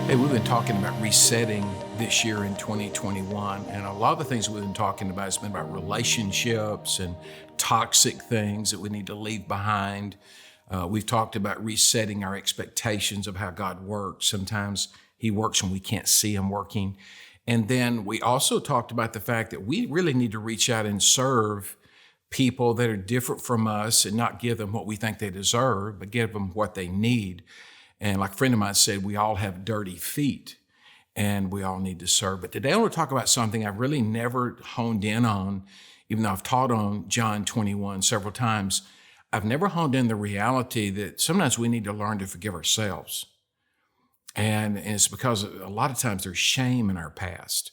Hey, we've been talking about resetting this year in 2021, and a lot of the things we've been talking about has been about relationships and toxic things that we need to leave behind. We've talked about resetting our expectations of how God works. Sometimes He works when we can't see Him working. And then we also talked about the fact that we really need to reach out and serve people that are different from us and not give them what we think they deserve, but give them what they need. And like a friend of mine said, we all have dirty feet and we all need to serve. But today I want to talk about something I've really never honed in on, even though I've taught on John 21 several times. I've never honed in the reality that sometimes we need to learn to forgive ourselves. And it's because a lot of times there's shame in our past.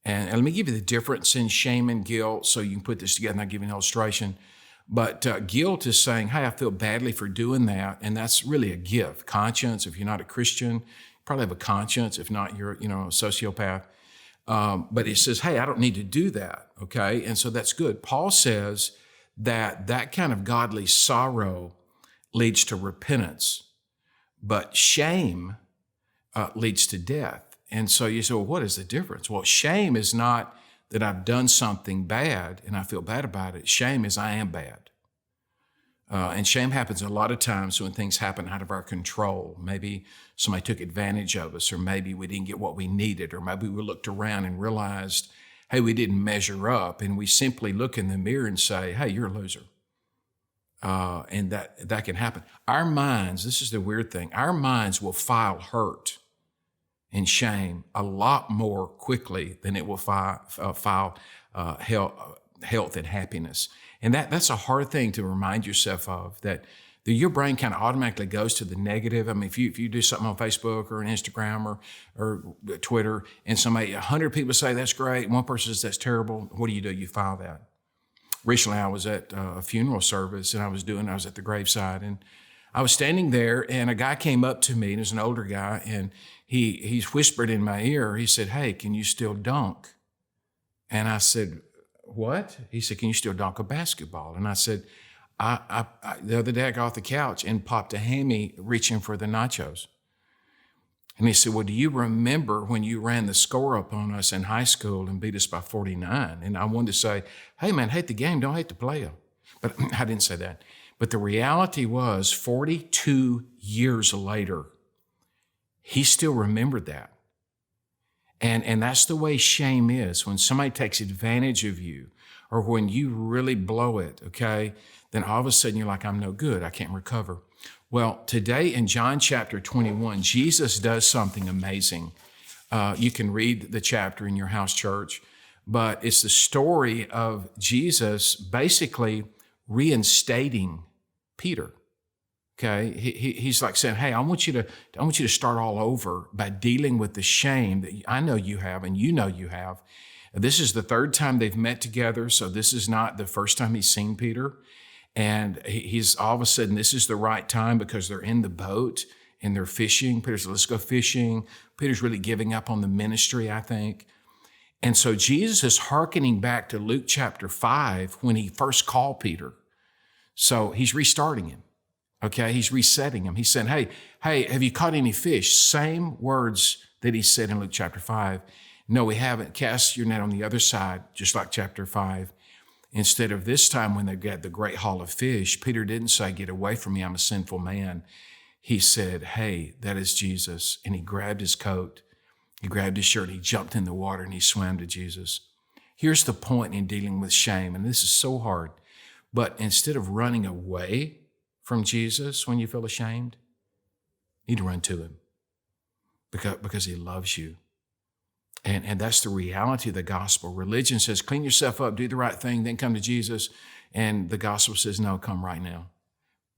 And let me give you the difference in shame and guilt so you can put this together and I'll give you an illustration. But guilt is saying, hey, I feel badly for doing that. And that's really a gift. Conscience, if you're not a Christian, you probably have a conscience. If not, you're a sociopath. But it says, hey, I don't need to do that, okay? And so that's good. Paul says that kind of godly sorrow leads to repentance, but shame leads to death. And so you say, well, what is the difference? Well, shame is not that I've done something bad and I feel bad about it. Shame is I am bad. And shame happens a lot of times when things happen out of our control. Maybe somebody took advantage of us, or maybe we didn't get what we needed, or maybe we looked around and realized, hey, we didn't measure up. And we simply look in the mirror and say, hey, you're a loser. And that can happen. Our minds, this is the weird thing, our minds will file hurt and shame a lot more quickly than it will file health and happiness. And that's a hard thing to remind yourself of, that your brain kind of automatically goes to the negative. I mean, if you do something on Facebook or Instagram or Twitter, and 100 people say that's great, and one person says that's terrible, what do? You file that. Recently, I was at a funeral service, and I was at the graveside, and I was standing there, and a guy came up to me, and he was an older guy, and he whispered in my ear. He said, hey, can you still dunk? And I said, what? He said, can you still dunk a basketball? And I said, I the other day I got off the couch and popped a hammy reaching for the nachos. And he said, well, do you remember when you ran the score up on us in high school and beat us by 49? And I wanted to say, hey, man, hate the game, don't hate the player. But I didn't say that. But the reality was 42 years later, he still remembered that. And that's the way shame is. When somebody takes advantage of you, or when you really blow it, okay, then all of a sudden you're like, I'm no good, I can't recover. Well, today in John chapter 21, Jesus does something amazing. You can read the chapter in your house church, but it's the story of Jesus basically reinstating Peter. Okay, he's like saying, hey, I want you to start all over by dealing with the shame that I know you have and you know you have. This is the third time they've met together, so this is not the first time he's seen Peter. And he's all of a sudden, this is the right time because they're in the boat and they're fishing. Peter said, let's go fishing. Peter's really giving up on the ministry, I think. And so Jesus is hearkening back to Luke chapter 5 when he first called Peter. So he's restarting him. Okay, he's resetting him. He said, hey, have you caught any fish? Same words that he said in Luke chapter 5. No, we haven't. Cast your net on the other side, just like chapter 5. Instead of this time when they got the great haul of fish, Peter didn't say, get away from me, I'm a sinful man. He said, hey, that is Jesus. And he grabbed his coat, he grabbed his shirt, he jumped in the water, and he swam to Jesus. Here's the point in dealing with shame, and this is so hard. But instead of running away from Jesus when you feel ashamed, you need to run to him because he loves you. And that's the reality of the gospel. Religion says, clean yourself up, do the right thing, then come to Jesus. And the gospel says, no, come right now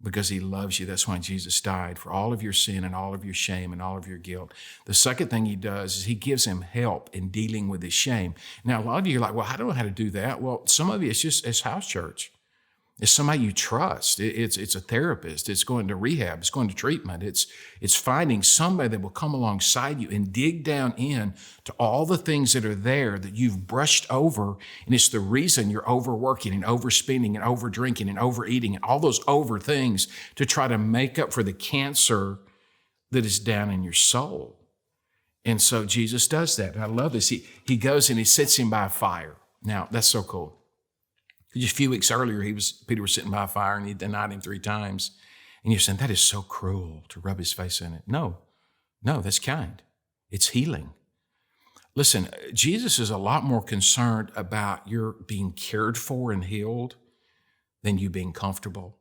because he loves you. That's why Jesus died, for all of your sin and all of your shame and all of your guilt. The second thing he does is he gives him help in dealing with his shame. Now, a lot of you are like, well, I don't know how to do that. Well, some of you, it's house church. It's somebody you trust. It's a therapist. It's going to rehab. It's going to treatment. It's finding somebody that will come alongside you and dig down in to all the things that are there that you've brushed over. And it's the reason you're overworking and overspending and overdrinking and overeating and all those over things to try to make up for the cancer that is down in your soul. And so Jesus does that. And I love this. He goes and he sits him by a fire. Now, that's so cool. Just a few weeks earlier, Peter was sitting by a fire and he denied him 3 times. And you're saying, that is so cruel to rub his face in it. No, that's kind. It's healing. Listen, Jesus is a lot more concerned about your being cared for and healed than you being comfortable.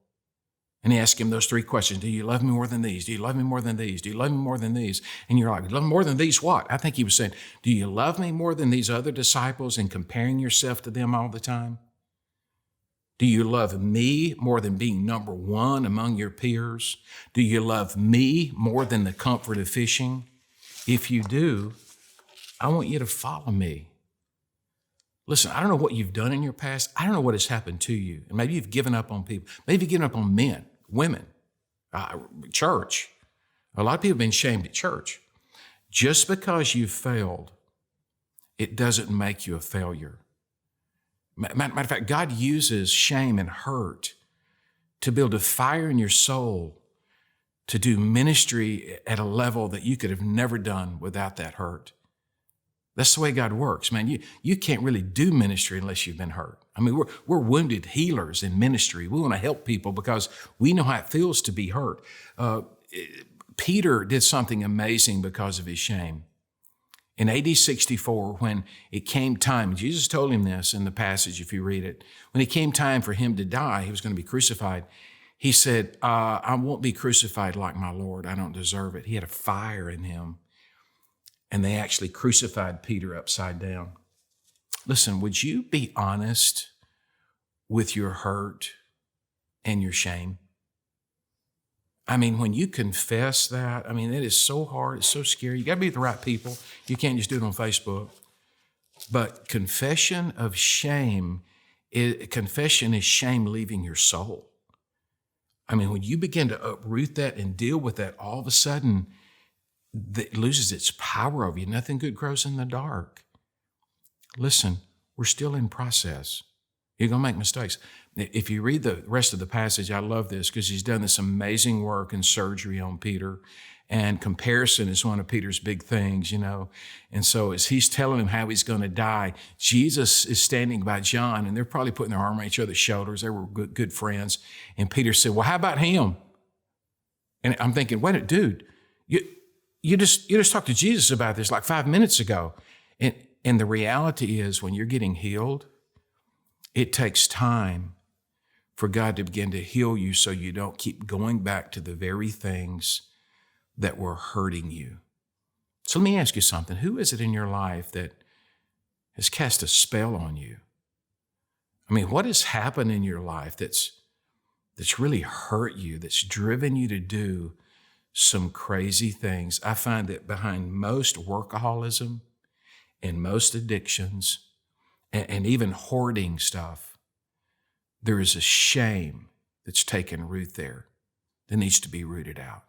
And he asked him those 3 questions. Do you love me more than these? Do you love me more than these? Do you love me more than these? And you're like, love me more than these what? I think he was saying, do you love me more than these other disciples and comparing yourself to them all the time? Do you love me more than being number 1 among your peers? Do you love me more than the comfort of fishing? If you do, I want you to follow me. Listen, I don't know what you've done in your past. I don't know what has happened to you. And maybe you've given up on people. Maybe you've given up on men, women, church. A lot of people have been shamed at church. Just because you've failed, it doesn't make you a failure. Matter of fact, God uses shame and hurt to build a fire in your soul to do ministry at a level that you could have never done without that hurt. That's the way God works, man. You can't really do ministry unless you've been hurt. I mean, we're wounded healers in ministry. We want to help people because we know how it feels to be hurt. Peter did something amazing because of his shame. In AD 64, when it came time, Jesus told him this in the passage, if you read it, when it came time for him to die, he was going to be crucified. He said, I won't be crucified like my Lord. I don't deserve it. He had a fire in him. And they actually crucified Peter upside down. Listen, would you be honest with your hurt and your shame? I mean, when you confess that, I mean, it is so hard. It's so scary. You got to be with the right people. You can't just do it on Facebook. But confession of shame, confession is shame leaving your soul. I mean, when you begin to uproot that and deal with that, all of a sudden, it loses its power over you. Nothing good grows in the dark. Listen, we're still in process. You're going to make mistakes. If you read the rest of the passage, I love this because he's done this amazing work in surgery on Peter. And comparison is one of Peter's big things, you know. And so as he's telling him how he's going to die, Jesus is standing by John, and they're probably putting their arm on each other's shoulders. They were good friends. And Peter said, well, how about him? And I'm thinking, wait a minute, dude, you just talked to Jesus about this like 5 minutes ago. And the reality is when you're getting healed, it takes time for God to begin to heal you so you don't keep going back to the very things that were hurting you. So let me ask you something. Who is it in your life that has cast a spell on you? I mean, what has happened in your life that's really hurt you, that's driven you to do some crazy things? I find that behind most workaholism and most addictions and even hoarding stuff, there is a shame that's taken root there that needs to be rooted out.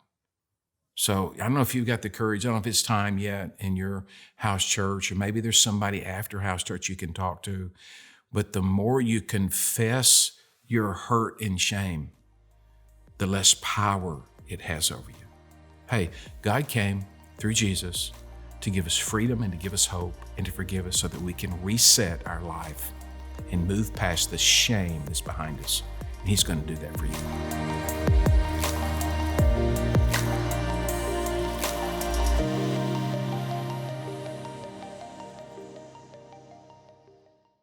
So I don't know if you've got the courage. I don't know if it's time yet in your house church, or maybe there's somebody after house church you can talk to. But the more you confess your hurt and shame, the less power it has over you. Hey, God came through Jesus to give us freedom and to give us hope and to forgive us so that we can reset our life and move past the shame that's behind us. And He's going to do that for you.